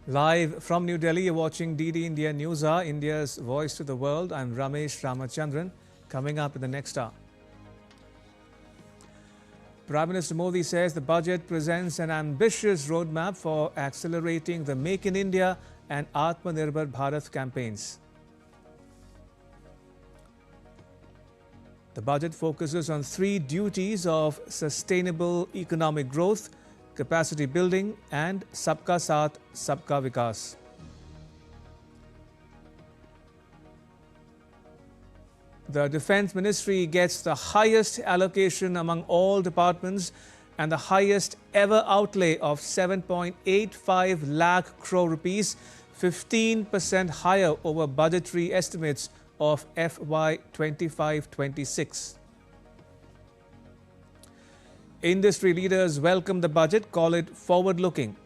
Live from New Delhi, you're watching DD India News Hour, India's voice to the world. I'm Ramesh Ramachandran. Coming up in the next hour. Prime Minister Modi says the budget presents an ambitious roadmap for accelerating the Make in India and Atma Nirbhar Bharat campaigns. The budget focuses on three duties of sustainable economic growth, capacity building and Sabka Saath, Sabka Vikas. The Defence Ministry gets the highest allocation among all departments and the highest ever outlay of 7.85 lakh crore rupees, 15% higher over budgetary estimates of FY 25-26. Industry leaders welcome the budget, call it forward-looking.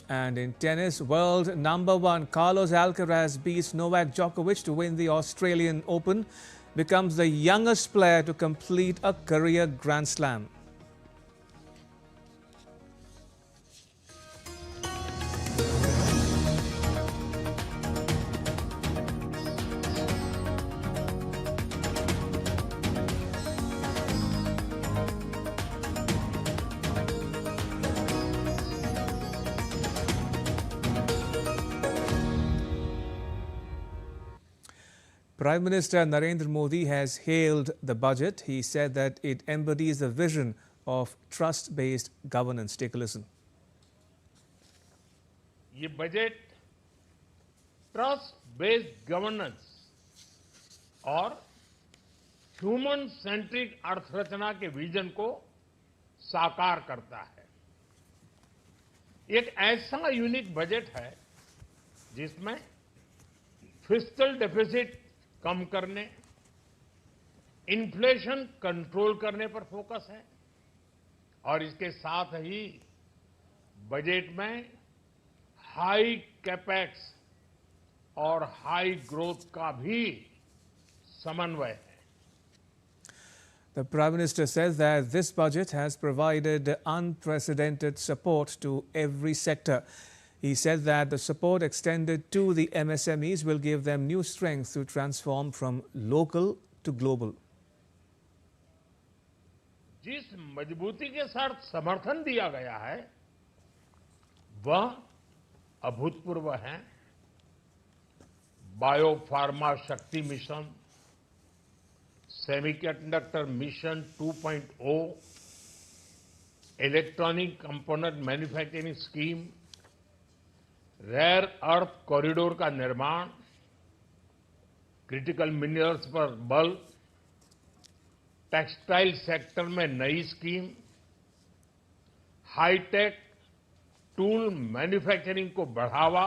And in tennis, world #1 Carlos Alcaraz beats Novak Djokovic to win the Australian Open, becomes the youngest player to complete a career Grand Slam. Prime Minister Narendra Modi has hailed the budget. He said that it embodies the vision of trust-based governance. Take a listen. ये budget trust based governance और human centric अर्थरचना के vision को साकार करता है। एक ऐसा unique budget है जिसमें फिस्कल डेफिसिट कम करने, इन्फ्लेशन कंट्रोल करने पर फोकस है और इसके साथ ही बजट में हाई कैपेक्स और हाई ग्रोथ का भी समन्वय है। The Prime Minister says that this budget has provided unprecedented support to every sector. He said that the support extended to the MSMEs will give them new strength to transform from local to global. जिस मजबूती के साथ समर्थन दिया गया है वह अभूतपूर्व है। Biopharma Shakti mission, semiconductor mission 2.0, electronic component manufacturing scheme, rare earth corridor का निर्माण, क्रिटिकल मिनरल्स पर बल, टेक्सटाइल सेक्टर में नई स्कीम, हाईटेक टूल मैन्युफैक्चरिंग को बढ़ावा,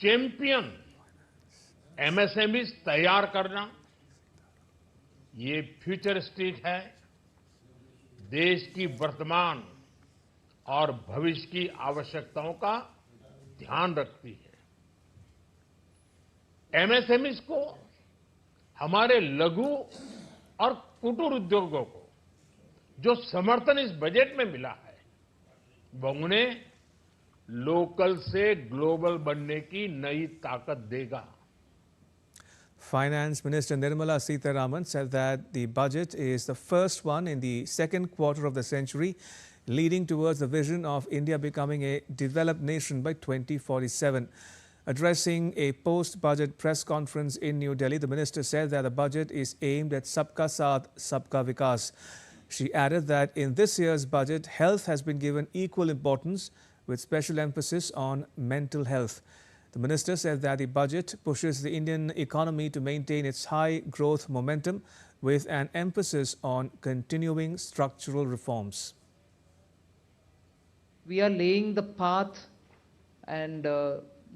चैंपियन एमएसएमई तैयार करना, ये फ्यूचरिस्टिक है, देश की वर्तमान और भविष्य की आवश्यकताओं का ध्यान रखती है। एमएसएमईज को, हमारे लघु और कुटीर उद्योगों को जो समर्थन इस बजट में मिला है वह उन्हें लोकल से ग्लोबल बनने की नई ताकत देगा। Finance Minister Nirmala Sitharaman said that the budget is the first one in the second quarter of the century, leading towards the vision of India becoming a developed nation by 2047. Addressing a post-budget press conference in New Delhi, the minister said that the budget is aimed at Sabka Saath, Sabka Vikas. She added that in this year's budget, health has been given equal importance with special emphasis on mental health. The minister said that the budget pushes the Indian economy to maintain its high growth momentum with an emphasis on continuing structural reforms. We are laying the path and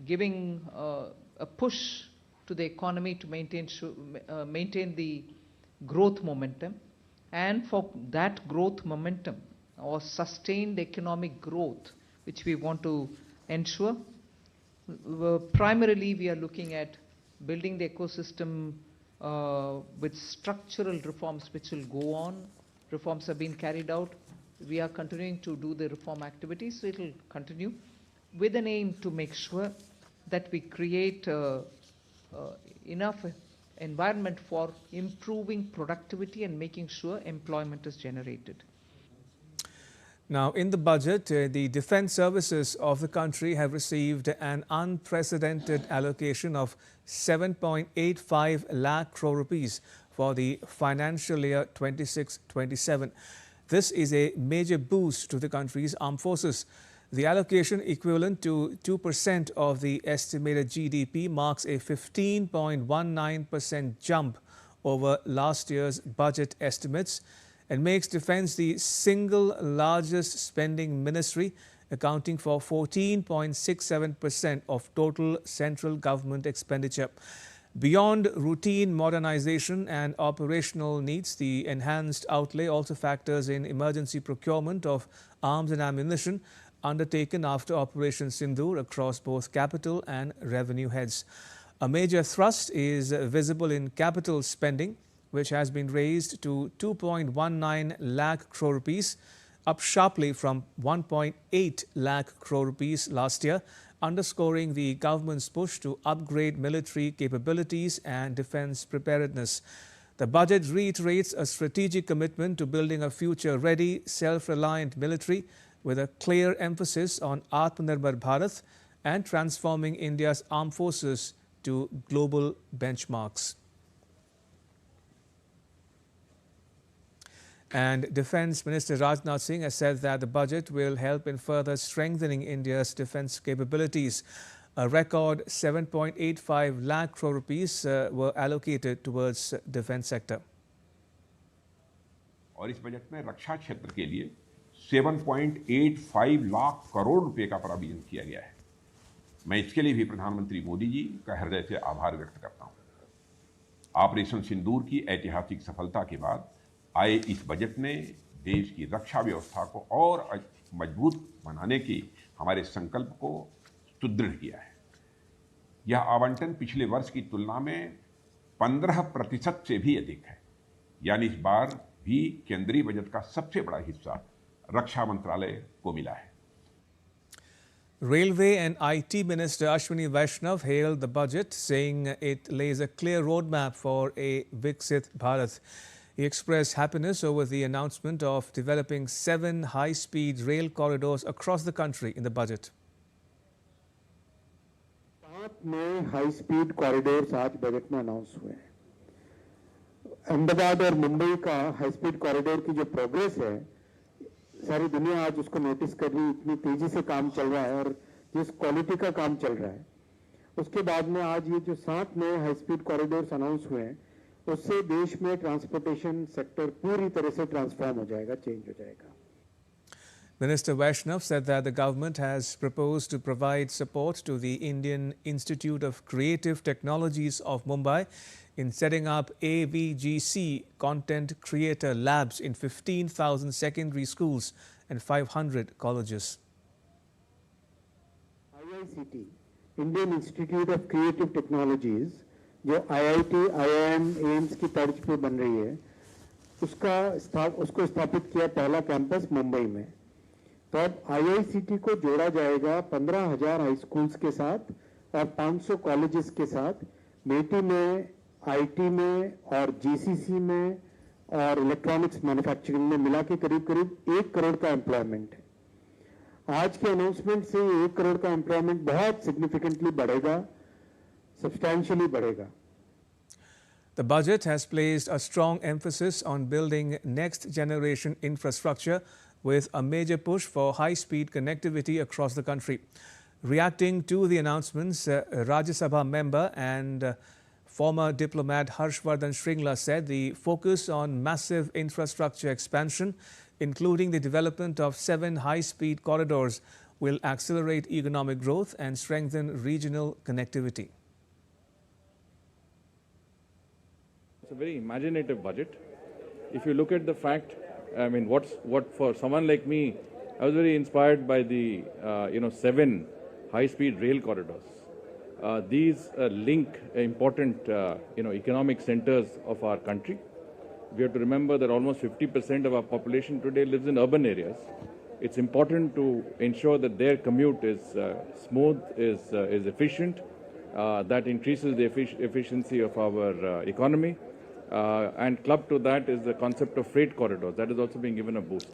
giving a push to the economy to maintain the growth momentum, and for that growth momentum or sustained economic growth which we want to ensure, primarily we are looking at building the ecosystem with structural reforms which will go on. Reforms have been carried out. We are continuing to do the reform activities, so it will continue with an aim to make sure that we create enough environment for improving productivity and making sure employment is generated. Now, in the budget, the defense services of the country have received an unprecedented allocation of 7.85 lakh crore rupees for the financial year 26-27. This is a major boost to the country's armed forces. The allocation, equivalent to 2% of the estimated GDP, marks a 15.19% jump over last year's budget estimates and makes defense the single largest spending ministry, accounting for 14.67% of total central government expenditure. Beyond routine modernization and operational needs, the enhanced outlay also factors in emergency procurement of arms and ammunition undertaken after Operation Sindoor across both capital and revenue heads. A major thrust is visible in capital spending, which has been raised to 2.19 lakh crore rupees, up sharply from 1.8 lakh crore rupees last year, underscoring the government's push to upgrade military capabilities and defense preparedness. The budget reiterates a strategic commitment to building a future-ready, self-reliant military with a clear emphasis on Atma Nirbhar Bharat and transforming India's armed forces to global benchmarks. And Defence Minister Rajnath Singh has said that the budget will help in further strengthening India's defence capabilities. A record 7.85 lakh crore rupees were allocated towards defence sector. और इस budget में रक्षा क्षेत्र के लिए 7.85 लाख करोड़ रुपए का प्रावधान किया गया है। मैं इसके लिए भी प्रधानमंत्री मोदी जी का हृदय से आभार व्यक्त करता हूं। ऑपरेशन सिंदूर की ऐतिहासिक सफलता के बाद आए इस बजट ने देश की रक्षा व्यवस्था को और मजबूत बनाने के हमारे संकल्प को सुदृढ़ किया है। यह आवंटन पिछले वर्ष की तुलना में 15% से भी अधिक है, यानी इस बार भी केंद्रीय बजट का सबसे बड़ा हिस्सा रक्षा मंत्रालय को मिला है। Railway and IT Minister Ashwini Vaishnav hailed the budget, saying it lays a clear roadmap for a Viksit Bharat. He expressed happiness over the announcement of developing 7 high-speed rail corridors across the country in the budget. 7 नए high-speed corridors आज budget में announce हुए हैं। अहमदाबाद और मुंबई का high-speed corridor की जो progress है, सारी दुनिया आज उसको नोटिस कर रही, इतनी तेजी से काम चल रहा है और जिस क्वालिटी का काम चल रहा है, उसके बाद में आज ये जो 7 नए हाई-स्पीड कॉरिडोर्स अनाउंस हुए हैं, उससे देश में ट्रांसपोर्टेशन सेक्टर पूरी तरह से ट्रांसफॉर्म हो जाएगा, चेंज हो जाएगा। Minister Vaishnav said that the government has proposed to provide support to the Indian Institute of Creative Technologies of Mumbai in setting up AVGC content creator labs in 15,000 secondary schools and 500 colleges. IICT, Indian Institute of Creative Technologies, जो IIT, IIM, AIMS की तर्ज पे बन रही है, उसको स्थापित किया पहला कैंपस मुंबई में। तो अब IICT को जोड़ा जाएगा 15,000 हाई स्कूल्स के साथ और 500 कॉलेजेस के साथ। मेटी में, IT में और GCC में और इलेक्ट्रॉनिक्स मैन्युफैक्चरिंग में मिला के करीब 1 करोड़ का एम्प्लॉयमेंट है। आज के अनाउंसमेंट से 1 करोड़ का एम्प्लॉयमेंट बहुत सिग्निफिकेंटली बढ़ेगा, substantially बढ़ेगा। The budget has placed a strong emphasis on building next-generation infrastructure with a major push for high-speed connectivity across the country. Reacting to the announcements, Rajya Sabha member and former diplomat Harshvardhan Shringla said the focus on massive infrastructure expansion, including the development of 7 high-speed corridors, will accelerate economic growth and strengthen regional connectivity. It's a very imaginative budget. If you look at the fact, I mean, what for someone like me, I was very inspired by the 7 high-speed rail corridors. these link important economic centers of our country. We have to remember that almost 50% of our population today lives in urban areas. It's important to ensure that their commute is smooth, is efficient. That increases the efficiency of our economy. And clubbed to that is the concept of freight corridors. That is also being given a boost.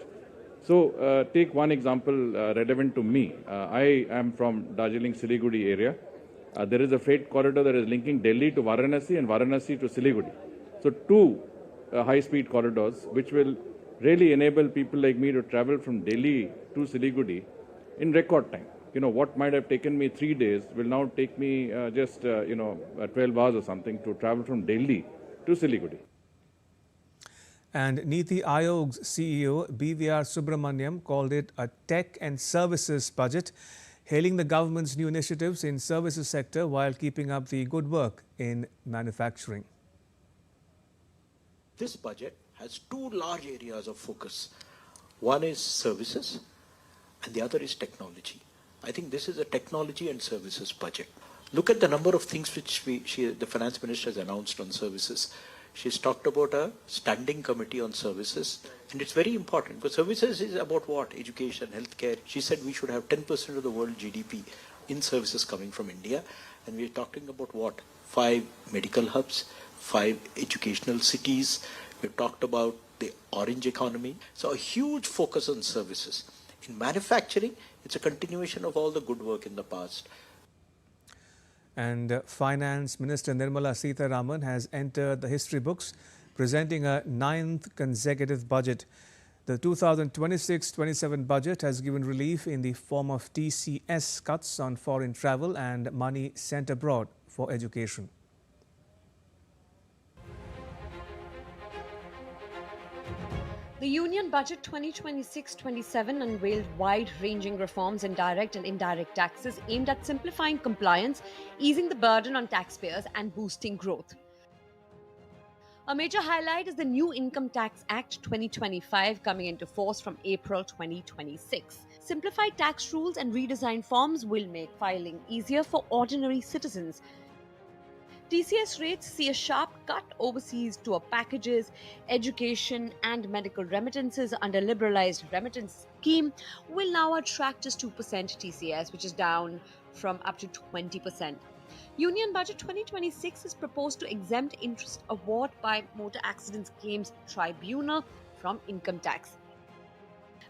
So take one example relevant to me. I am from Darjeeling Siliguri area. There is a freight corridor that is linking Delhi to Varanasi and Varanasi to Siliguri. So two high-speed corridors which will really enable people like me to travel from Delhi to Siliguri in record time. What might have taken me 3 days will now take me just 12 hours or something to travel from Delhi to Siliguri. And Niti Aayog's CEO BVR Subramaniam called it a tech and services budget, hailing the government's new initiatives in services sector while keeping up the good work in manufacturing. This budget has two large areas of focus. One is services and the other is technology. I think this is a technology and services budget. Look at the number of things which the finance minister has announced on services. She's talked about a standing committee on services, and it's very important because services is about what? Education, healthcare. She said we should have 10% of the world GDP in services coming from India, and we're talking about what? 5 medical hubs, 5 educational cities. We've talked about the orange economy. So a huge focus on services. In manufacturing, it's a continuation of all the good work in the past. And Finance Minister Nirmala Sitharaman has entered the history books, presenting a 9th consecutive budget. The 2026-27 budget has given relief in the form of TCS cuts on foreign travel and money sent abroad for education. The Union Budget 2026-27 unveiled wide-ranging reforms in direct and indirect taxes aimed at simplifying compliance, easing the burden on taxpayers and boosting growth. A major highlight is the new Income Tax Act 2025 coming into force from April 2026. Simplified tax rules and redesigned forms will make filing easier for ordinary citizens. TCS rates see a sharp cut overseas tour packages, education and medical remittances under liberalized remittance scheme will now attract just 2% TCS, which is down from up to 20%. Union Budget 2026 is proposed to exempt interest award by Motor Accidents Claims Tribunal from income tax.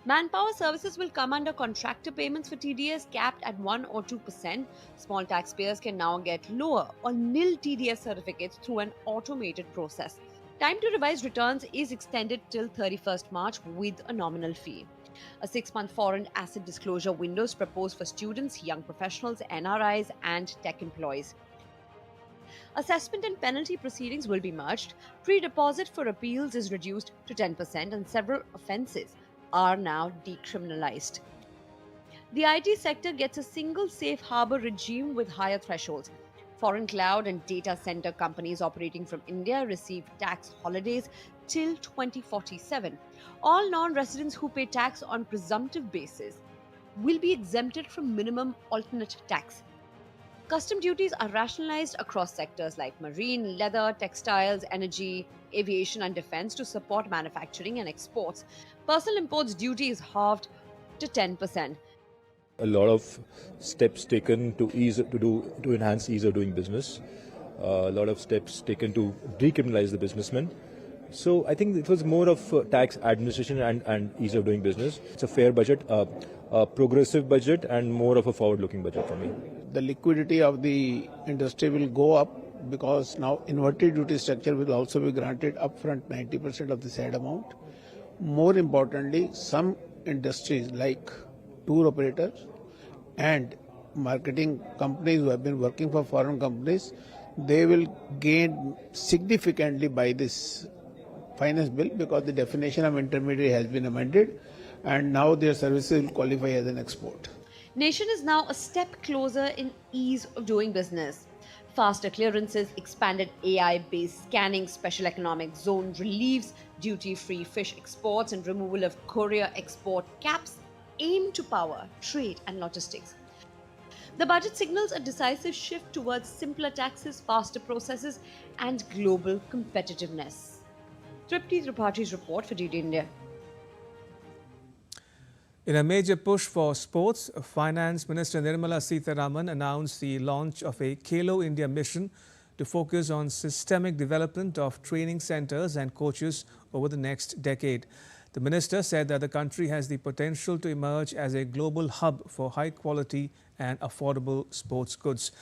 Manpower services will come under contractor payments for TDS capped at 1 or 2%. Small taxpayers can now get lower or nil TDS certificates through an automated process. Time to revise returns is extended till 31st March with a nominal fee. A 6-month foreign asset disclosure window is proposed for students, young professionals, NRIs, and tech employees. Assessment and penalty proceedings will be merged. Pre-deposit for appeals is reduced to 10%, and several offences are now decriminalized. The IT sector gets a single safe harbor regime with higher thresholds. Foreign cloud and data center companies operating from India receive tax holidays till 2047. All non-residents who pay tax on presumptive basis will be exempted from minimum alternate tax. Custom duties are rationalized across sectors like marine, leather, textiles, energy, aviation and defense to support manufacturing and exports. Personal imports duty is halved to 10%. A lot of steps taken to enhance ease of doing business. A lot of steps taken to decriminalize the businessman. So I think it was more of tax administration and ease of doing business. It's a fair budget, a progressive budget, and more of a forward-looking budget for me. The liquidity of the industry will go up because now inverted duty structure will also be granted upfront 90% of the said amount. More importantly, some industries like tour operators and marketing companies who have been working for foreign companies, they will gain significantly by this finance bill because the definition of intermediary has been amended and now their services will qualify as an export. Nation is now a step closer in ease of doing business. Faster clearances, expanded AI-based scanning, special economic zone reliefs, duty-free fish exports and removal of courier export caps aim to power trade and logistics. The budget signals a decisive shift towards simpler taxes, faster processes, and global competitiveness. Tripti Tripaঠি's report for DD India. In a major push for sports, Finance Minister Nirmala Sitharaman announced the launch of a Khelo India mission to focus on systemic development of training centres and coaches over the next decade. The minister said that the country has the potential to emerge as a global hub for high-quality and affordable sports goods.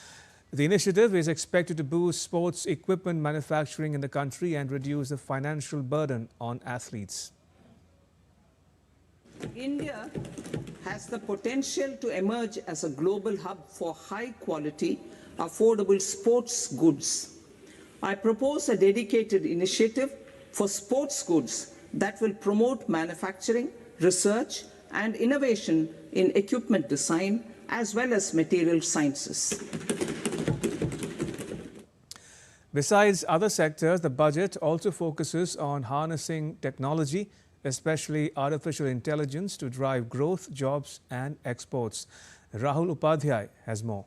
The initiative is expected to boost sports equipment manufacturing in the country and reduce the financial burden on athletes. India has the potential to emerge as a global hub for high-quality, affordable sports goods. I propose a dedicated initiative for sports goods that will promote manufacturing, research, and innovation in equipment design as well as material sciences. Besides other sectors, the budget also focuses on harnessing technology, especially artificial intelligence, to drive growth, jobs and exports. Rahul Upadhyay has more.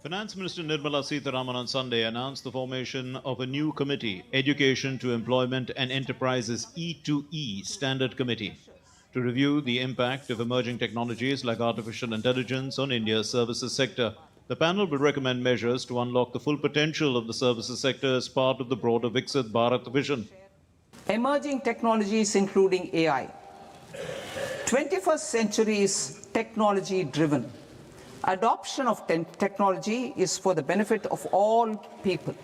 Finance Minister Nirmala Sitharaman on Sunday announced the formation of a new committee, Education to Employment and Enterprises E2E Standard Committee, to review the impact of emerging technologies like artificial intelligence on India's services sector. The panel will recommend measures to unlock the full potential of the services sector as part of the broader Prasar Bharati vision. Emerging technologies including AI. 21st century is technology-driven. Adoption of technology is for the benefit of all people.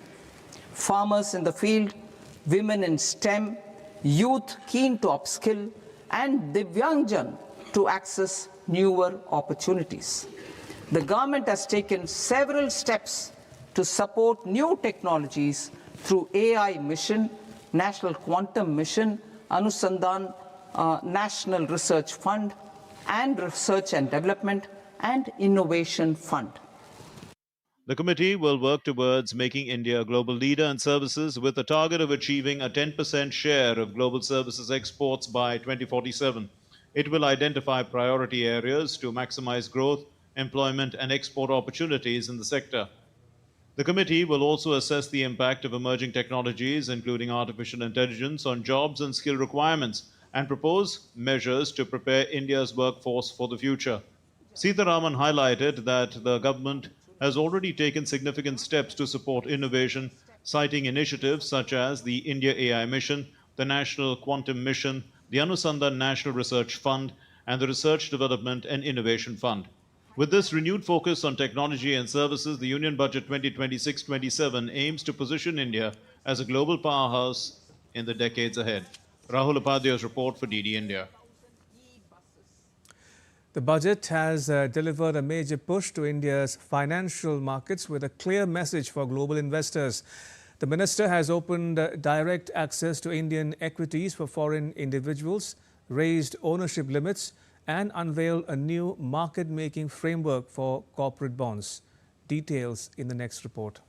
Farmers in the field, women in STEM, youth keen to upskill, and Divyangjan to access newer opportunities. The government has taken several steps to support new technologies through AI Mission, National Quantum Mission, Anusandhan National Research Fund, and Research and Development and Innovation Fund. The committee will work towards making India a global leader in services with a target of achieving a 10% share of global services exports by 2047. It will identify priority areas to maximize growth, employment and export opportunities in the sector. The committee will also assess the impact of emerging technologies, including artificial intelligence, on jobs and skill requirements and propose measures to prepare India's workforce for the future. Sitharaman highlighted that the government has already taken significant steps to support innovation, citing initiatives such as the India AI Mission, the National Quantum Mission, the Anusandhan National Research Fund, and the Research Development and Innovation Fund. With this renewed focus on technology and services, the Union Budget 2026-27 aims to position India as a global powerhouse in the decades ahead. Rahul Upadhyay's report for DD India. The budget has delivered a major push to India's financial markets with a clear message for global investors. The minister has opened direct access to Indian equities for foreign individuals, raised ownership limits, and unveiled a new market-making framework for corporate bonds. Details in the next report.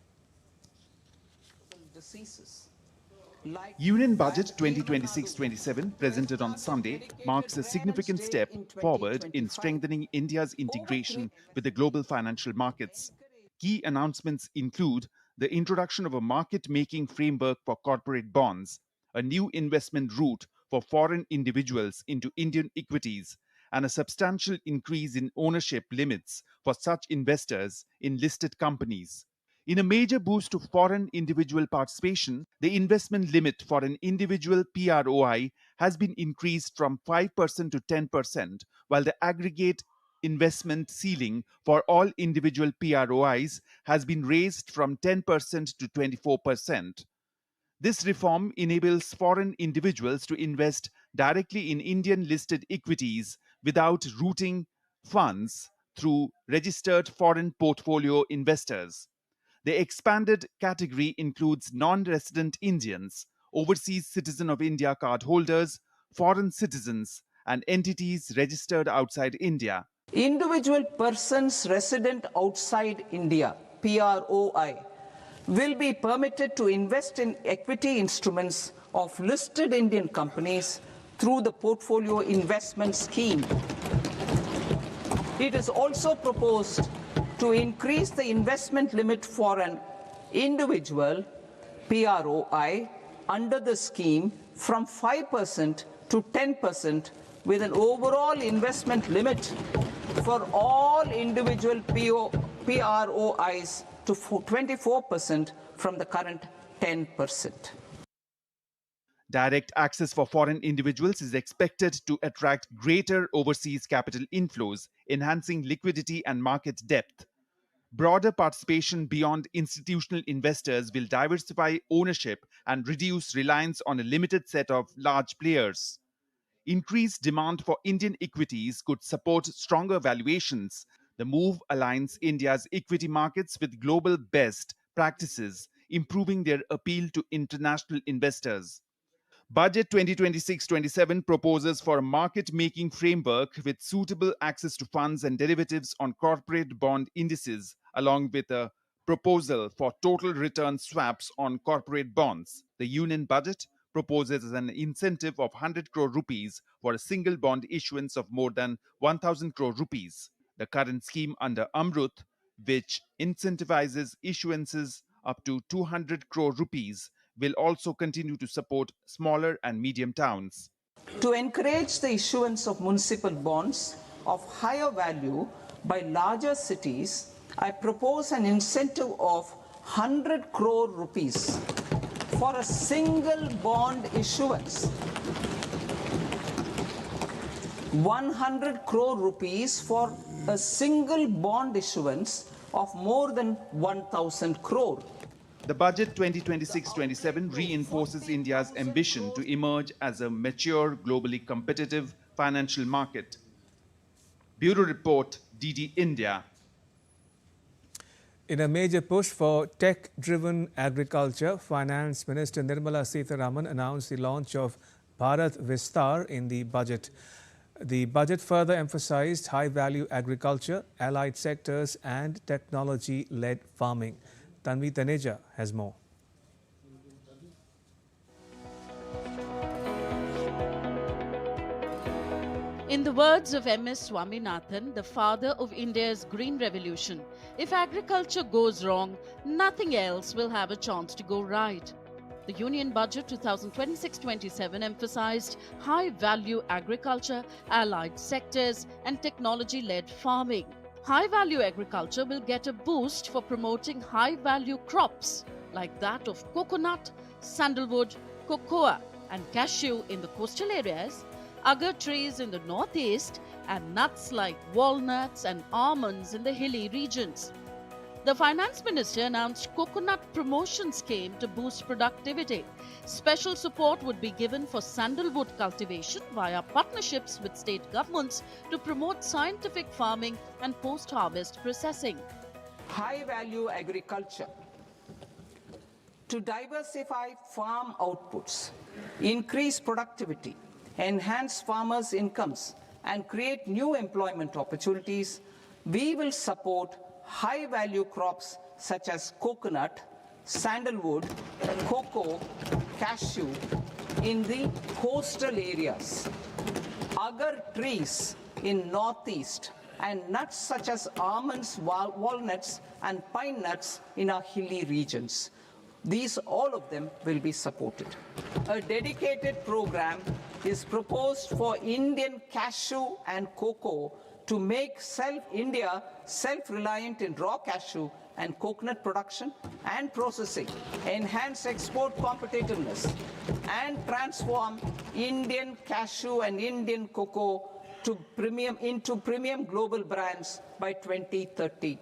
Union Budget 2026-27 presented on Sunday marks a significant step forward in strengthening India's integration with the global financial markets. Key announcements include the introduction of a market-making framework for corporate bonds, a new investment route for foreign individuals into Indian equities, and a substantial increase in ownership limits for such investors in listed companies. In a major boost to foreign individual participation, the investment limit for an individual PROI has been increased from 5% to 10%, while the aggregate investment ceiling for all individual PROIs has been raised from 10% to 24%. This reform enables foreign individuals to invest directly in Indian listed equities without routing funds through registered foreign portfolio investors. The expanded category includes non-resident Indians, overseas citizen of India card holders, foreign citizens, and entities registered outside India. Individual persons resident outside India, PROI, will be permitted to invest in equity instruments of listed Indian companies through the Portfolio Investment Scheme. It is also proposed to increase the investment limit for an individual PROI under the scheme from 5% to 10%, with an overall investment limit for all individual PROIs to 24% from the current 10%. Direct access for foreign individuals is expected to attract greater overseas capital inflows, enhancing liquidity and market depth. Broader participation beyond institutional investors will diversify ownership and reduce reliance on a limited set of large players. Increased demand for Indian equities could support stronger valuations. The move aligns India's equity markets with global best practices, improving their appeal to international investors. Budget 2026-27 proposes for a market-making framework with suitable access to funds and derivatives on corporate bond indices, along with a proposal for total return swaps on corporate bonds. The Union Budget proposes an incentive of 100 crore rupees for a single bond issuance of more than 1,000 crore rupees. The current scheme under Amrut, which incentivizes issuances up to 200 crore rupees, will also continue to support smaller and medium towns. To encourage the issuance of municipal bonds of higher value by larger cities, I propose an incentive of 100 crore rupees for a single bond issuance. 100 crore rupees for a single bond issuance of more than 1,000 crore. The budget 2026-27 reinforces India's ambition to emerge as a mature, globally competitive financial market. Bureau Report, DD India. In a major push for tech-driven agriculture, Finance Minister Nirmala Sitharaman announced the launch of Bharat Vistar in the budget. The budget further emphasized high-value agriculture, allied sectors and technology-led farming. Tanvi Taneja has more. In the words of MS Swaminathan, the father of India's Green Revolution, if agriculture goes wrong, nothing else will have a chance to go right. The Union Budget 2026-27 emphasized high-value agriculture, allied sectors and technology-led farming. High-value agriculture will get a boost for promoting high-value crops like that of coconut, sandalwood, cocoa and cashew in the coastal areas, agar trees in the northeast and nuts like walnuts and almonds in the hilly regions. The Finance Minister announced Coconut Promotion Scheme to boost productivity. Special support would be given for sandalwood cultivation via partnerships with state governments to promote scientific farming and post-harvest processing. High-value agriculture. To diversify farm outputs, increase productivity, enhance farmers' incomes, and create new employment opportunities, we will support high-value crops such as coconut, sandalwood, cocoa, cashew in the coastal areas, agar trees in northeast, and nuts such as almonds, walnuts, and pine nuts in our hilly regions. These, all of them, will be supported. A dedicated program is proposed for Indian cashew and cocoa to make India self-reliant in raw cashew and coconut production and processing, enhance export competitiveness, and transform Indian cashew and Indian cocoa into premium global brands by 2030.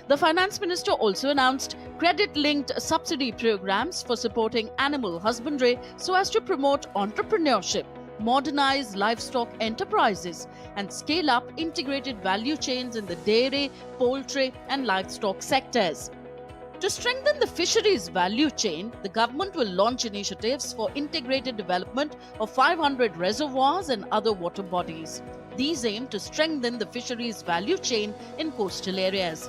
The Finance Minister also announced credit-linked subsidy programs for supporting animal husbandry so as to promote entrepreneurship, modernize livestock enterprises and scale up integrated value chains in the dairy, poultry and livestock sectors. To strengthen the fisheries value chain, the government will launch initiatives for integrated development of 500 reservoirs and other water bodies. These aim to strengthen the fisheries value chain in coastal areas.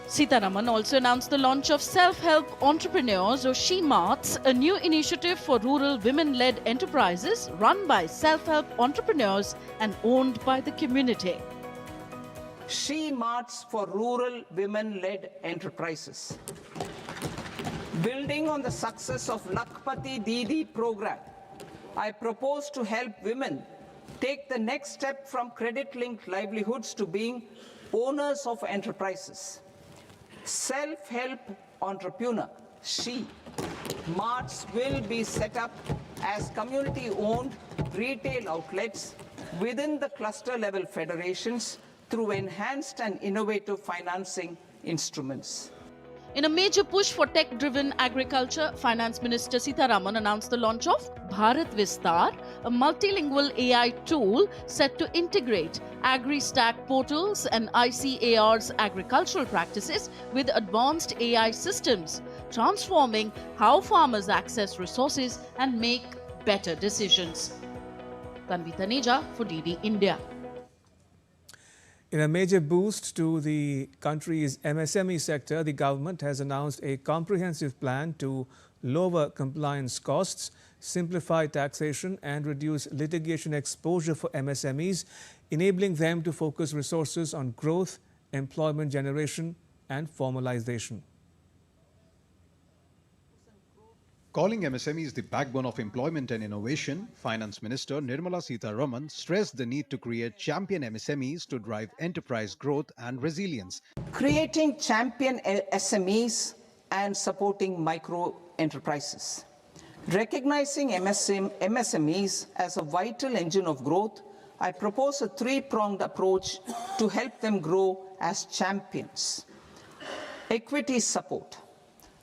Sitharaman also announced the launch of Self-Help Entrepreneurs or She-Marts, a new initiative for rural women-led enterprises run by self-help entrepreneurs and owned by the community. She Marts for rural women-led enterprises. Building on the success of Lakhpati Didi program, I propose to help women take the next step from credit-linked livelihoods to being owners of enterprises. Self-help entrepreneur, She Marts will be set up as community-owned retail outlets within the cluster-level federations through enhanced and innovative financing instruments. In a major push for tech-driven agriculture, Finance Minister Sitharaman announced the launch of Bharat Vistar, a multilingual AI tool set to integrate AgriStack portals and ICAR's agricultural practices with advanced AI systems, transforming how farmers access resources and make better decisions. Tanvi Taneja for DD India. In a major boost to the country's MSME sector, the government has announced a comprehensive plan to lower compliance costs, simplify taxation and reduce litigation exposure for MSMEs, enabling them to focus resources on growth, employment generation and formalization. Calling MSMEs the backbone of employment and innovation, Finance Minister Nirmala Sitharaman stressed the need to create champion MSMEs to drive enterprise growth and resilience. Creating champion SMEs and supporting micro enterprises. Recognizing MSMEs as a vital engine of growth, I propose a three-pronged approach to help them grow as champions. Equity support.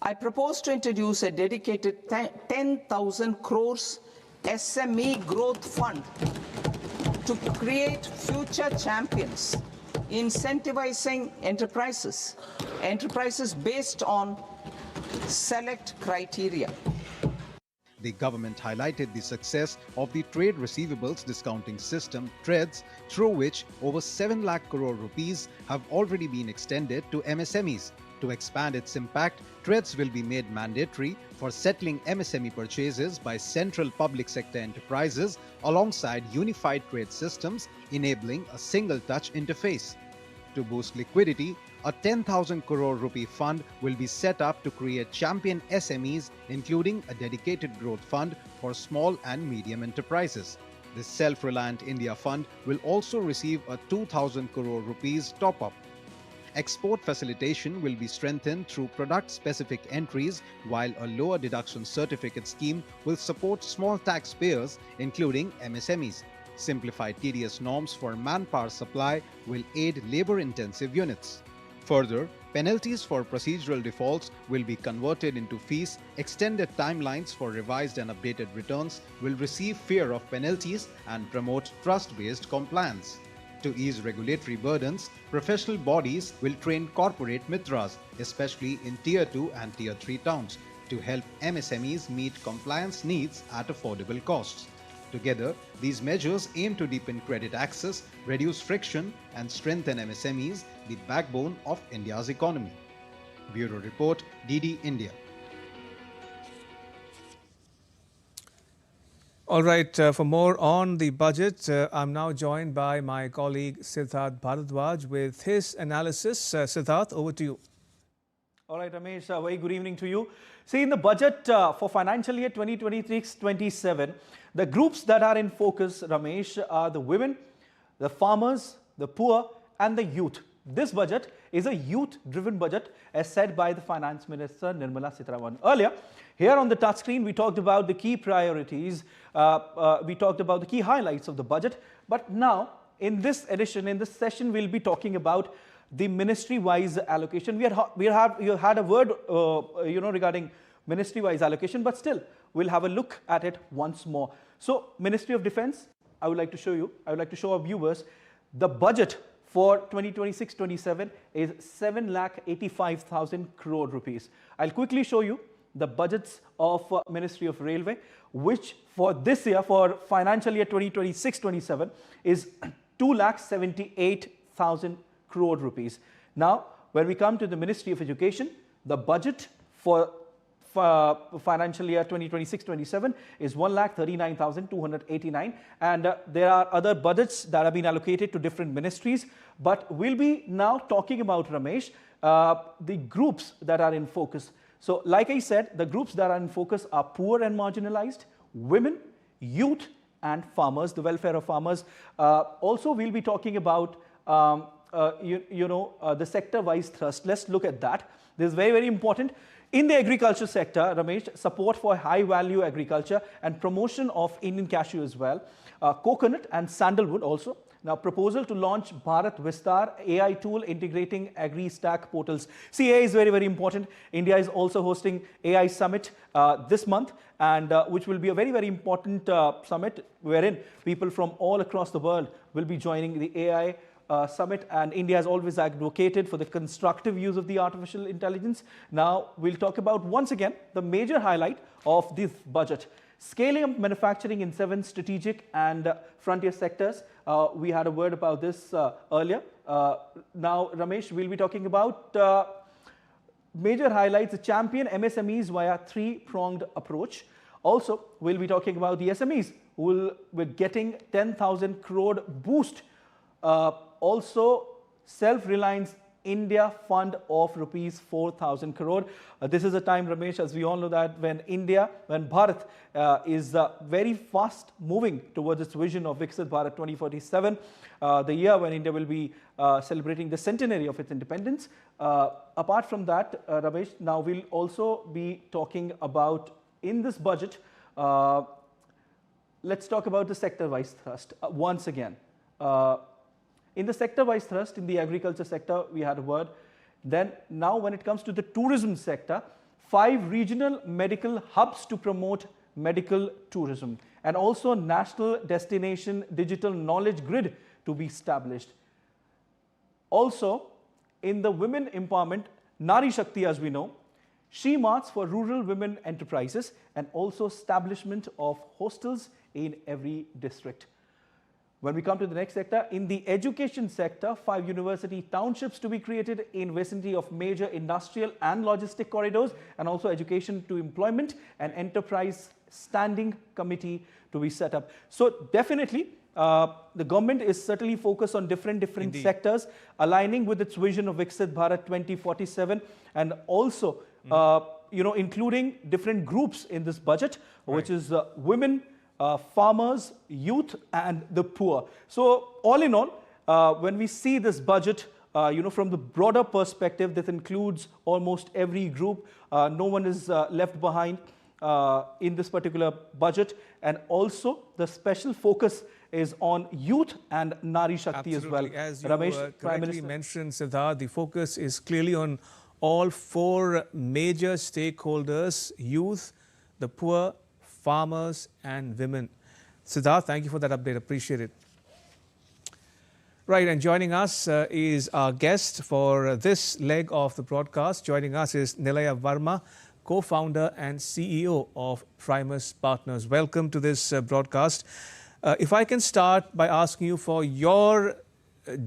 I propose to introduce a dedicated 10,000 crores SME growth fund to create future champions, incentivizing enterprises based on select criteria. The government highlighted the success of the trade receivables discounting system, TREDS, through which over 7 lakh crore rupees have already been extended to MSMEs. To expand its impact, TREDS will be made mandatory for settling MSME purchases by central public sector enterprises alongside unified trade systems, enabling a single-touch interface. To boost liquidity, a 10,000 crore rupee fund will be set up to create champion SMEs, including a dedicated growth fund for small and medium enterprises. This Self-Reliant India Fund will also receive a 2,000 crore rupees top-up. Export facilitation will be strengthened through product-specific entries, while a lower deduction certificate scheme will support small taxpayers, including MSMEs. Simplified TDS norms for manpower supply will aid labor-intensive units. Further, penalties for procedural defaults will be converted into fees, extended timelines for revised and updated returns will receive fear of penalties and promote trust-based compliance. To ease regulatory burdens, professional bodies will train corporate mitras, especially in Tier 2 and Tier 3 towns, to help MSMEs meet compliance needs at affordable costs. Together, these measures aim to deepen credit access, reduce friction, and strengthen MSMEs, the backbone of India's economy. Bureau Report, DD India. All right, for more on the budget, I'm now joined by my colleague Siddharth Bharadwaj with his analysis. Siddharth, over to you. All right, Ramesh, very good evening to you. See, in the budget for financial year 2026-27, the groups that are in focus, Ramesh, are the women, the farmers, the poor, and the youth. This budget is a youth-driven budget, as said by the Finance Minister Nirmala Sitharaman. Earlier, here on the touchscreen, we talked about the key priorities, we talked about the key highlights of the budget. But now, in this edition, in this session, we'll be talking about the ministry-wise allocation. You had a word, regarding ministry-wise allocation, but still, we'll have a look at it once more. So, Ministry of Defence, I would like to show our viewers, the budget for 2026-27 is 7,85,000 crore rupees. I'll quickly show you the budgets of Ministry of Railway, which for this year, for financial year 2026-27, is 2,78,000 crore rupees. Now, when we come to the Ministry of Education, the budget for financial year 2026-27 is 1,39,289, and there are other budgets that have been allocated to different ministries. But we'll be now talking about, Ramesh, the groups that are in focus. So like I said, the groups that are in focus are poor and marginalized, women, youth, and farmers, the welfare of farmers. Also, we'll be talking about the sector-wise thrust. Let's look at that. This is very, very important. In the agriculture sector, Ramesh, support for high-value agriculture and promotion of Indian cashew as well. Coconut and sandalwood also. Now, proposal to launch Bharat Vistar AI tool integrating agri-stack portals. See, AI is very, very important. India is also hosting AI Summit this month, and which will be a very, very important summit wherein people from all across the world will be joining the AI Summit, and India has always advocated for the constructive use of the artificial intelligence. Now, we'll talk about, once again, the major highlight of this budget. Scaling up manufacturing in 7 strategic and frontier sectors. We had a word about this earlier. Now, Ramesh, we'll be talking about major highlights, the champion MSMEs via 3-pronged approach. Also, we'll be talking about the SMEs who will be getting 10,000 crore boost. Also, Self-Reliance India Fund of rupees 4,000 crore. This is a time, Ramesh, as we all know, that when Bharat is very fast moving towards its vision of Viksit Bharat 2047, the year when India will be celebrating the centenary of its independence. Apart from that, Ramesh, now we'll also be talking about, in this budget, let's talk about the sector-wise thrust once again. In the sector-wise thrust, in the agriculture sector, we had a word. Then now when it comes to the tourism sector, 5 regional medical hubs to promote medical tourism, and also national destination digital knowledge grid to be established. Also, in the women empowerment, Nari Shakti, as we know, She Marts for rural women enterprises, and also establishment of hostels in every district. When we come to the next sector, in the education sector, 5 university townships to be created in vicinity of major industrial and logistic corridors, and also education to employment and enterprise standing committee to be set up. So definitely, the government is certainly focused on different sectors, aligning with its vision of Viksit Bharat 2047, and also, including different groups in this budget, which is women, farmers, youth, and the poor. So all in all, when we see this budget, from the broader perspective, this includes almost every group. No one is left behind in this particular budget. And also, the special focus is on youth and Nari Shakti as well. As you Ramesh, correctly mentioned, Siddharth, the focus is clearly on all 4 major stakeholders: youth, the poor, farmers, and women. Siddharth, thank you for that update. Appreciate it. Right, and joining us is our guest for this leg of the broadcast. Joining us is Nilaya Verma, co-founder and CEO of Primus Partners. Welcome to this broadcast. If I can start by asking you for your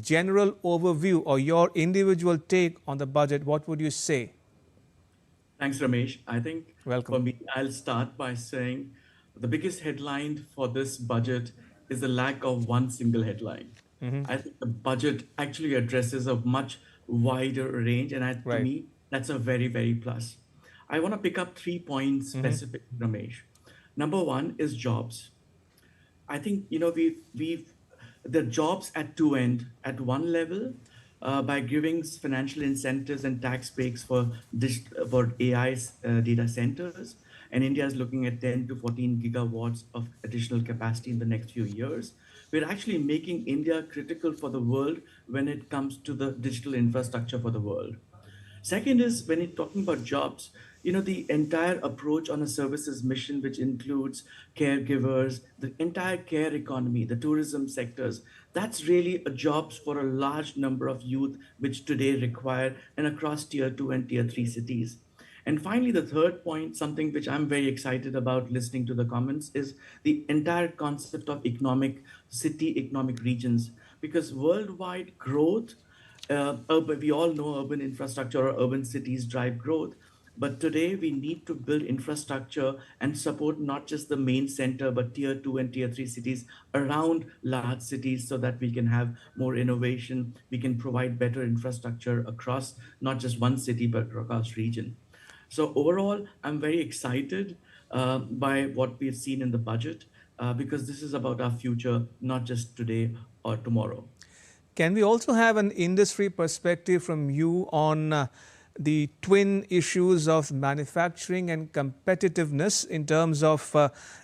general overview or your individual take on the budget, what would you say? Thanks, Ramesh. I think Welcome. For me, I'll start by saying the biggest headline for this budget is the lack of one single headline. I think the budget actually addresses a much wider range, and to me, that's a very, very plus. I want to pick up 3 points specific, Ramesh. Number 1 is jobs. I think, the jobs at 2 ends, at one level, by giving financial incentives and tax breaks for AI data centers. And India is looking at 10 to 14 gigawatts of additional capacity in the next few years. We're actually making India critical for the world when it comes to the digital infrastructure for the world. Second is, when you're talking about jobs, the entire approach on a services mission, which includes caregivers, the entire care economy, the tourism sectors, that's really jobs for a large number of youth, which today require, and across tier 2 and tier 3 cities. And finally, the third point, something which I'm very excited about listening to the comments, is the entire concept of economic regions, because worldwide growth, we all know urban infrastructure or urban cities drive growth. But today we need to build infrastructure and support not just the main center, but tier 2 and tier 3 cities around large cities so that we can have more innovation. We can provide better infrastructure across not just one city, but across region. So overall, I'm very excited by what we've seen in the budget because this is about our future, not just today or tomorrow. Can we also have an industry perspective from you on the twin issues of manufacturing and competitiveness in terms of,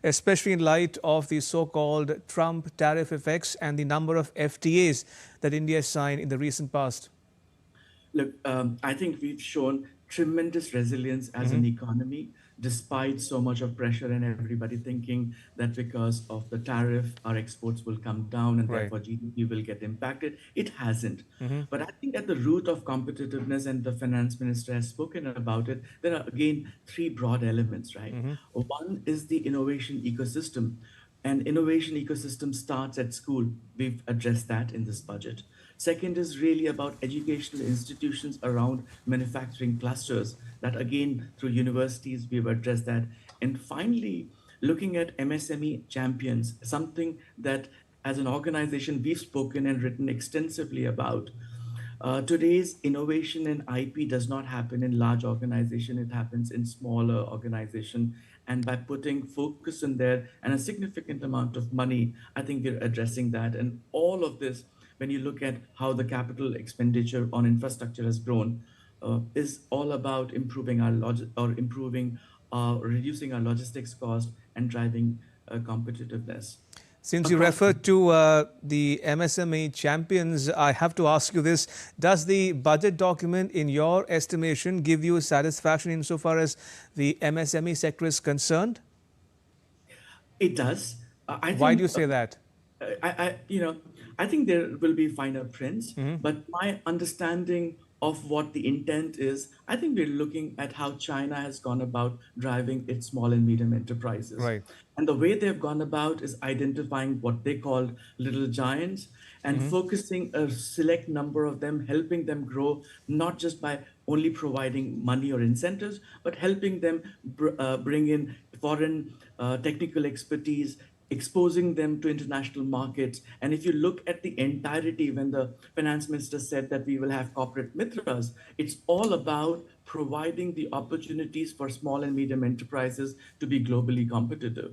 especially in light of the so-called Trump tariff effects and the number of FTAs that India signed in the recent past? Look, I think we've shown tremendous resilience as an economy, despite so much of pressure and everybody thinking that because of the tariff, our exports will come down and therefore GDP will get impacted. It hasn't. But I think at the root of competitiveness, and the finance minister has spoken about it, there are again three broad elements, right? One is the innovation ecosystem. And innovation ecosystem starts at school. We've addressed that in this budget. Second is really about educational institutions around manufacturing clusters, that again, through universities, we've addressed that. And finally, looking at MSME champions, something that as an organization, we've spoken and written extensively about. Today's innovation in IP does not happen in large organization, it happens in smaller organization. And by putting focus in there and a significant amount of money, I think we're addressing that. And all of this, when you look at how the capital expenditure on infrastructure has grown, is all about improving our reducing our logistics cost and driving competitiveness. Since you referred to the MSME champions, I have to ask you this. Does the budget document, in your estimation, give you satisfaction insofar as the MSME sector is concerned? It does. Why do you say that? I think there will be finer prints, but my understanding of what the intent is, I think we're looking at how China has gone about driving its small and medium enterprises. Right. And the way they've gone about is identifying what they call little giants and focusing a select number of them, helping them grow, not just by only providing money or incentives, but helping them bring in foreign technical expertise, exposing them to international markets. And if you look at the entirety, when the finance minister said that we will have corporate mitras, it's all about providing the opportunities for small and medium enterprises to be globally competitive.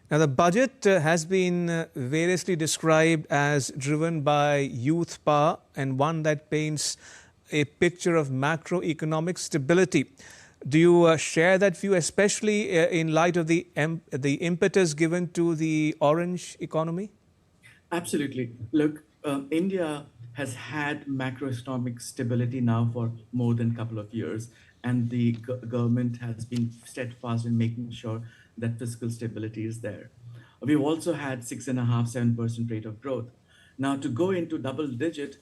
Now, the budget has been variously described as driven by youth power and one that paints a picture of macroeconomic stability. Do you share that view, especially in light of the impetus given to the orange economy? Absolutely. Look, India has had macroeconomic stability now for more than a couple of years, and the government has been steadfast in making sure that fiscal stability is there. We've also had 6.5–7% rate of growth. Now, to go into double digit,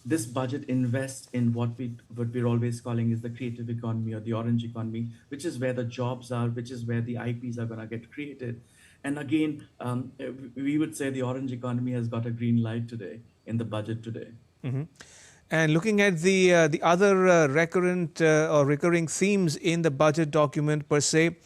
this budget invests in what we're always calling is the creative economy or the orange economy, which is where the jobs are, which is where the IPs are going to get created. And again, we would say the orange economy has got a green light today in the budget today. And looking at the other recurring themes in the budget document per se,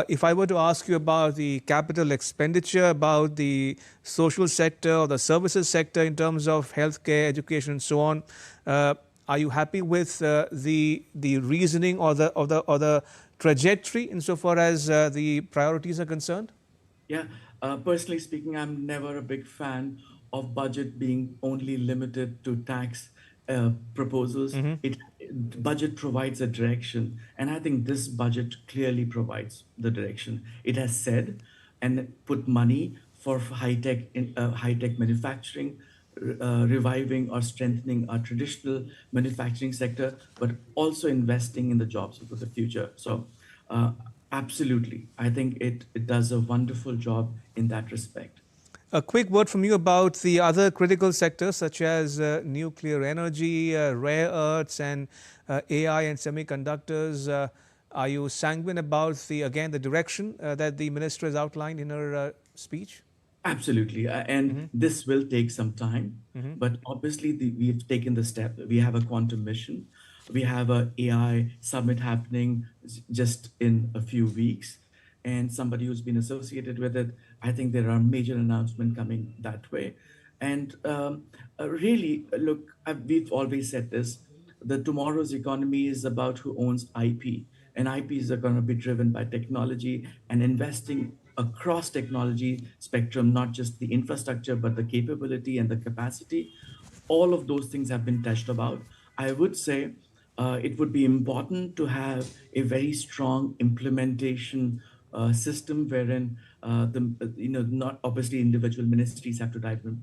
if I were to ask you about the capital expenditure, about the social sector or the services sector in terms of healthcare, education, and so on, are you happy with the reasoning or the trajectory insofar as the priorities are concerned? Yeah, personally speaking, I'm never a big fan of budget being only limited to tax proposals. Budget provides a direction, and I think this budget clearly provides the direction. It has said and put money for high-tech manufacturing, reviving or strengthening our traditional manufacturing sector, but also investing in the jobs of the future. So absolutely, I think it does a wonderful job in that respect. A quick word from you about the other critical sectors such as nuclear energy, rare earths and AI and semiconductors. Are you sanguine about the direction that the minister has outlined in her speech? Absolutely. And this will take some time, but obviously we've taken the step. We have a quantum mission. We have a AI summit happening just in a few weeks, and somebody who's been associated with it, I think there are major announcements coming that way. And really, look, we've always said this, the tomorrow's economy is about who owns IP, and IPs are going to be driven by technology and investing across technology spectrum, not just the infrastructure, but the capability and the capacity. All of those things have been touched about. I would say it would be important to have a very strong implementation system wherein not obviously individual ministries have to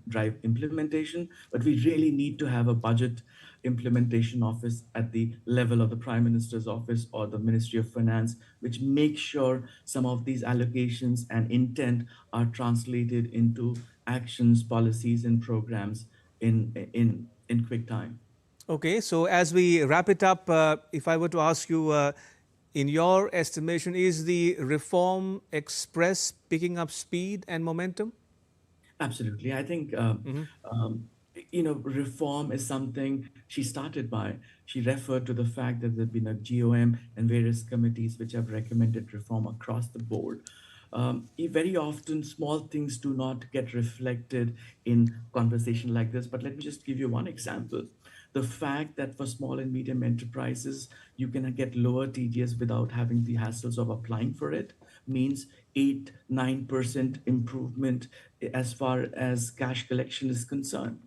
drive implementation, but we really need to have a budget implementation office at the level of the Prime Minister's office or the Ministry of Finance, which makes sure some of these allocations and intent are translated into actions, policies, and programs in quick time. Okay, so as we wrap it up, if I were to ask you, in your estimation, is the Reform Express picking up speed and momentum? Absolutely. I think, reform is something she started by. She referred to the fact that there's been a GOM and various committees which have recommended reform across the board. Very often, small things do not get reflected in conversation like this, but let me just give you one example. The fact that for small and medium enterprises, you can get lower TDS without having the hassles of applying for it means 8-9% improvement as far as cash collection is concerned.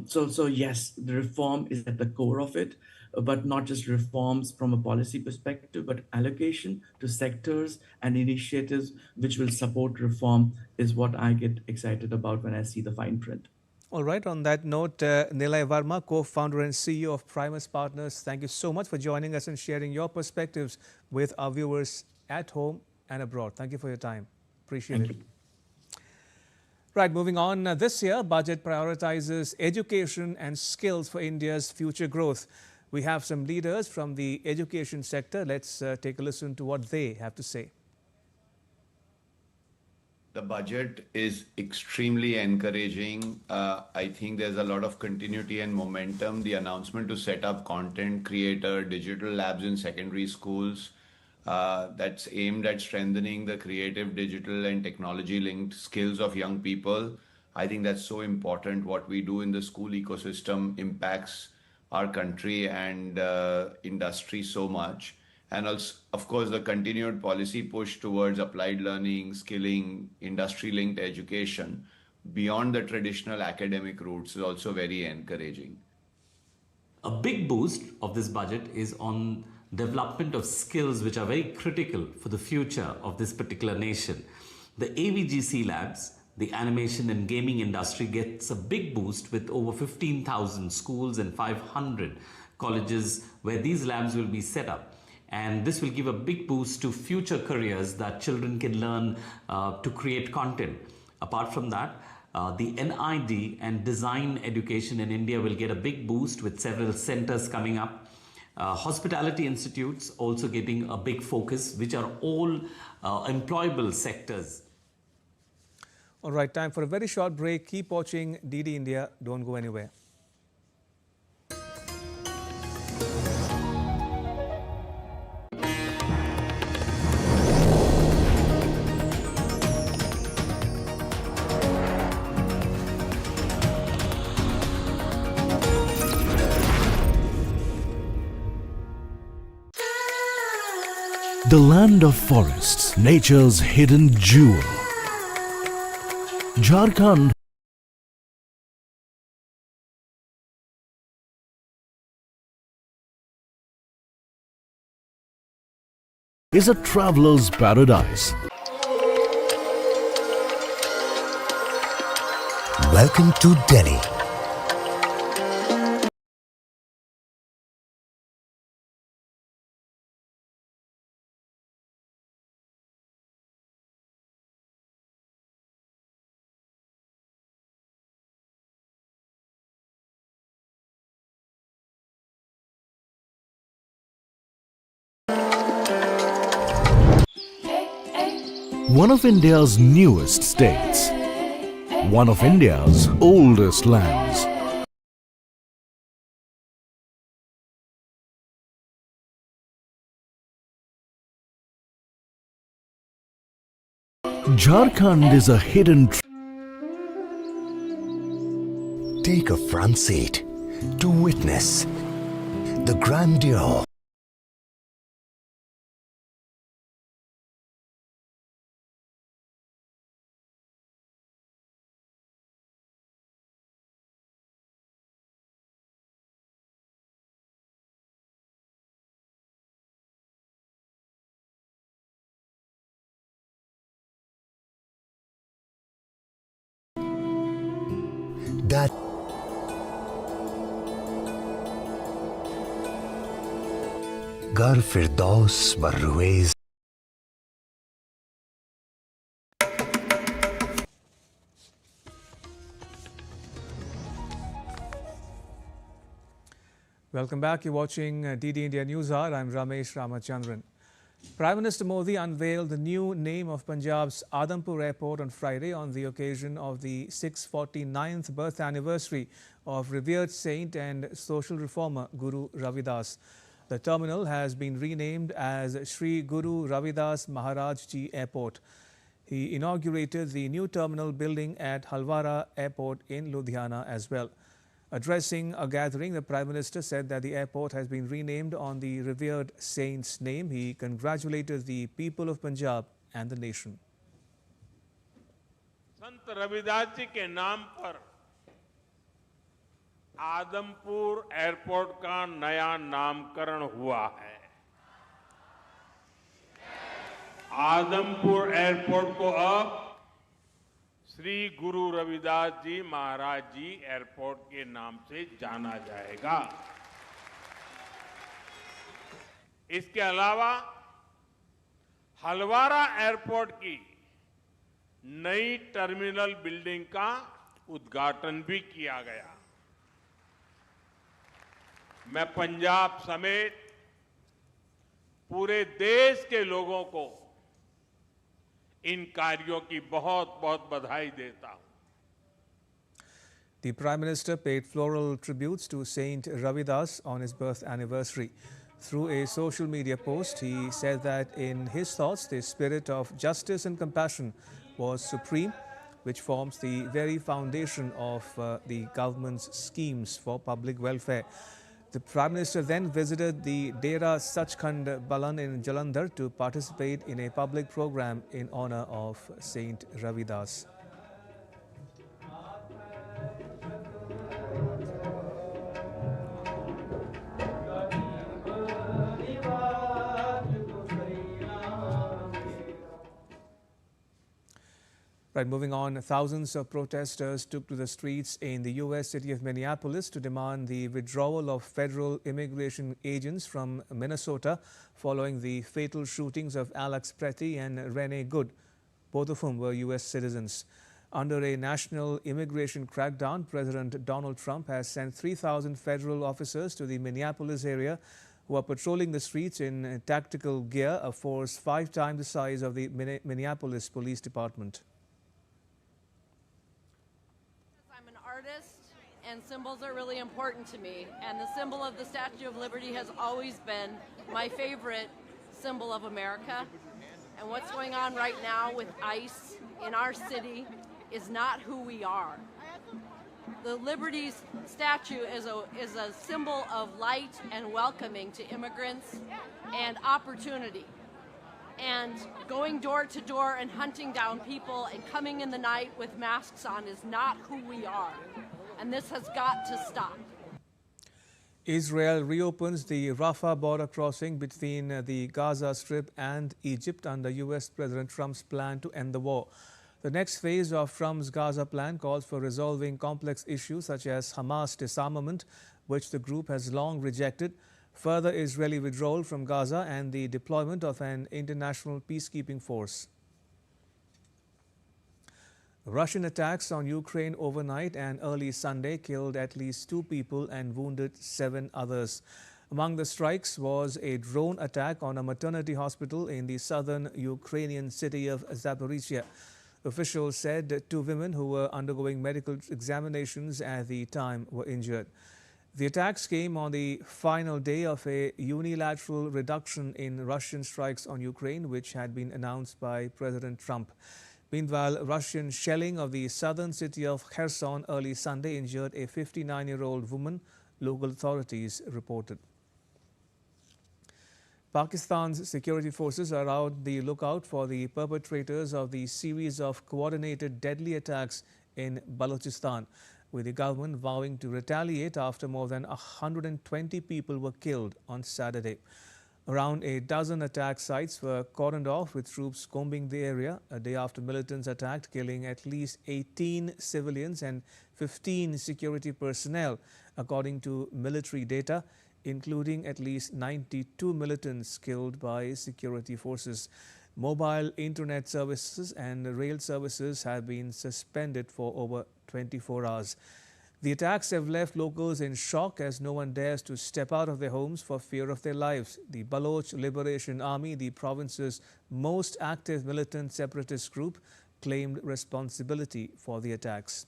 So yes, the reform is at the core of it, but not just reforms from a policy perspective, but allocation to sectors and initiatives which will support reform is what I get excited about when I see the fine print. All right. On that note, Nilay Verma, co-founder and CEO of Primus Partners, thank you so much for joining us and sharing your perspectives with our viewers at home and abroad. Thank you for your time. Appreciate it. Right, moving on. This year, budget prioritizes education and skills for India's future growth. We have some leaders from the education sector. Let's take a listen to what they have to say. The budget is extremely encouraging. I think there's a lot of continuity and momentum. The announcement to set up content creator, digital labs in secondary schools, that's aimed at strengthening the creative, digital and technology-linked skills of young people. I think that's so important. What we do in the school ecosystem impacts our country and industry so much. And also, of course, the continued policy push towards applied learning, skilling, industry-linked education beyond the traditional academic routes is also very encouraging. A big boost of this budget is on development of skills which are very critical for the future of this particular nation. The AVGC labs, the animation and gaming industry, gets a big boost with over 15,000 schools and 500 colleges where these labs will be set up. And this will give a big boost to future careers that children can learn to create content. Apart from that, the NID and design education in India will get a big boost with several centers coming up. Hospitality institutes also getting a big focus, which are all employable sectors. All right, time for a very short break. Keep watching DD India. Don't go anywhere. The land of forests, nature's hidden jewel. Jharkhand is a traveler's paradise. Welcome to Delhi. One of India's newest states, one of India's oldest lands. Jharkhand is a hidden Take a front seat to witness the grandeur. That Gar Firdaus Barruez. Welcome back. You're watching DD India News Hour. I'm Ramesh Ramachandran. Prime Minister Modi unveiled the new name of Punjab's Adampur Airport on Friday on the occasion of the 649th birth anniversary of revered saint and social reformer Guru Ravidas. The terminal has been renamed as Sri Guru Ravidas Maharaj Ji Airport. He inaugurated the new terminal building at Halwara Airport in Ludhiana as well. Addressing a gathering, the Prime Minister said that the airport has been renamed on the revered saint's name. He congratulated the people of Punjab and the nation. संत रविदास जी के नाम पर Adampur airport का नया नामकरण हुआ है। Adampur airport को अब श्री गुरु रविदास जी महाराज जी एयरपोर्ट के नाम से जाना जाएगा। इसके अलावा हलवारा एयरपोर्ट की नई टर्मिनल बिल्डिंग का उद्घाटन भी किया गया। मैं पंजाब समेत पूरे देश के लोगों को इन कार्यों की बहुत-बहुत बधाई देता हूं। The Prime Minister paid floral tributes to Saint Ravidas on his birth anniversary. Through a social media post, he said that in his thoughts, the spirit of justice and compassion was supreme, which forms the very foundation of the government's schemes for public welfare. The Prime Minister then visited the Dera Sachkhand Balan in Jalandhar to participate in a public program in honor of Saint Ravidas. Right, moving on, thousands of protesters took to the streets in the U.S. city of Minneapolis to demand the withdrawal of federal immigration agents from Minnesota following the fatal shootings of Alex Pretty and Rene Good, both of whom were U.S. citizens. Under a national immigration crackdown, President Donald Trump has sent 3,000 federal officers to the Minneapolis area who are patrolling the streets in tactical gear, a force 5 times the size of the Minneapolis Police Department. And symbols are really important to me, and the symbol of the Statue of Liberty has always been my favorite symbol of America. And what's going on right now with ICE in our city is not who we are. The Liberty statue is a symbol of light and welcoming to immigrants and opportunity. And going door to door and hunting down people and coming in the night with masks on is not who we are. And this has got to stop. Israel reopens the Rafah border crossing between the Gaza Strip and Egypt under U.S. President Trump's plan to end the war. The next phase of Trump's Gaza plan calls for resolving complex issues such as Hamas disarmament, which the group has long rejected, further Israeli withdrawal from Gaza, and the deployment of an international peacekeeping force. Russian attacks on Ukraine overnight and early Sunday killed at least 2 people and wounded 7 others. Among the strikes was a drone attack on a maternity hospital in the southern Ukrainian city of Zaporizhia. Officials said 2 women who were undergoing medical examinations at the time were injured. The attacks came on the final day of a unilateral reduction in Russian strikes on Ukraine, which had been announced by President Trump. Meanwhile, Russian shelling of the southern city of Kherson early Sunday injured a 59-year-old woman, local authorities reported. Pakistan's security forces are on the lookout for the perpetrators of the series of coordinated deadly attacks in Balochistan, with the government vowing to retaliate after more than 120 people were killed on Saturday. Around a dozen attack sites were cordoned off, with troops combing the area a day after militants attacked, killing at least 18 civilians and 15 security personnel, according to military data, including at least 92 militants killed by security forces. Mobile internet services and rail services have been suspended for over 24 hours. The attacks have left locals in shock as no one dares to step out of their homes for fear of their lives. The Baloch Liberation Army, the province's most active militant separatist group, claimed responsibility for the attacks.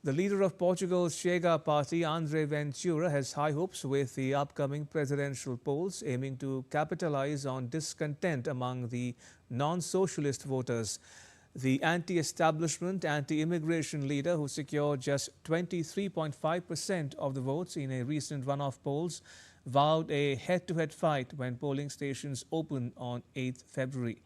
The leader of Portugal's Chega party, André Ventura, has high hopes with the upcoming presidential polls, aiming to capitalize on discontent among the non-socialist voters. The anti-establishment, anti-immigration leader, who secured just 23.5% of the votes in a recent runoff polls, vowed a head-to-head fight when polling stations opened on 8 February.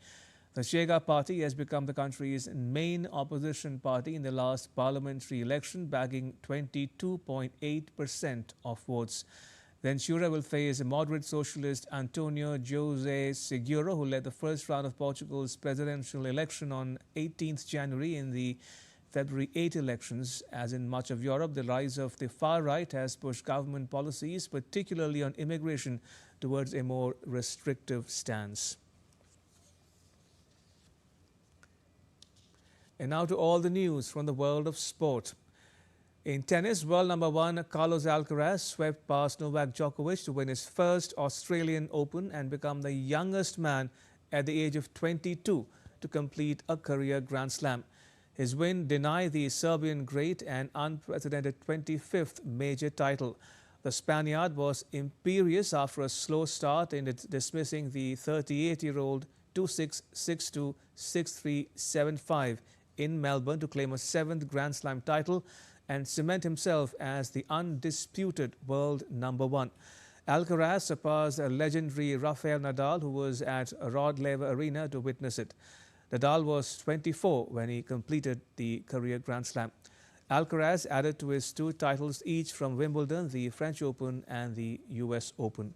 The Chega party has become the country's main opposition party in the last parliamentary election, bagging 22.8% of votes. Ventura will face moderate socialist Antonio José Seguro, who led the first round of Portugal's presidential election on 18th January in the February 8 elections. As in much of Europe, the rise of the far right has pushed government policies, particularly on immigration, towards a more restrictive stance. And now to all the news from the world of sport. In tennis, world number 1 Carlos Alcaraz swept past Novak Djokovic to win his first Australian Open and become the youngest man at the age of 22 to complete a career Grand Slam. His win denied the Serbian great an unprecedented 25th major title. The Spaniard was imperious after a slow start in dismissing the 38-year-old 2-6, 6-2, 6-3, 7-5 in Melbourne to claim a 7th Grand Slam title and cement himself as the undisputed world number 1. Alcaraz surpassed a legendary Rafael Nadal, who was at Rod Laver Arena to witness it. Nadal was 24 when he completed the career Grand Slam. Alcaraz added to his 2 titles each from Wimbledon, the French Open and the US Open.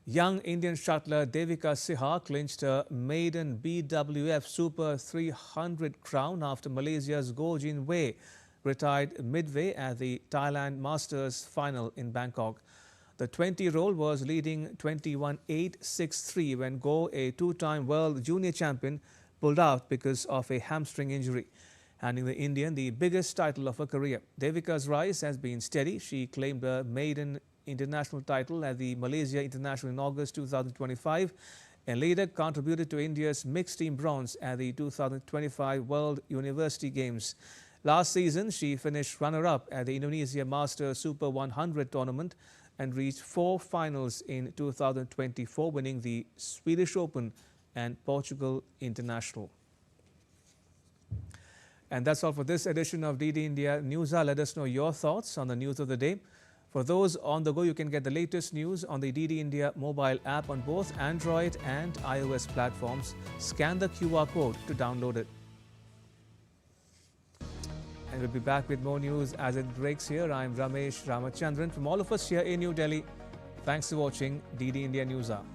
Young Indian shuttler Devika Siha clinched her maiden BWF Super 300 crown after Malaysia's Goh Jin Wei retired midway at the Thailand Masters final in Bangkok. The 20-year-old was leading 21-8-6-3 when Goh, a 2-time world junior champion, pulled out because of a hamstring injury, handing the Indian the biggest title of her career. Devika's rise has been steady. She claimed her maiden international title at the Malaysia International in August 2025 and later contributed to India's mixed team bronze at the 2025 World University Games. Last season, she finished runner-up at the Indonesia Masters Super 100 tournament and reached 4 finals in 2024, winning the Swedish Open and Portugal International. And that's all for this edition of DD India News Hour. Let us know your thoughts on the news of the day. For those on the go, you can get the latest news on the DD India mobile app on both Android and iOS platforms. Scan the QR code to download it. And we'll be back with more news as it breaks here. I'm Ramesh Ramachandran. From all of us here in New Delhi, thanks for watching DD India News Hour.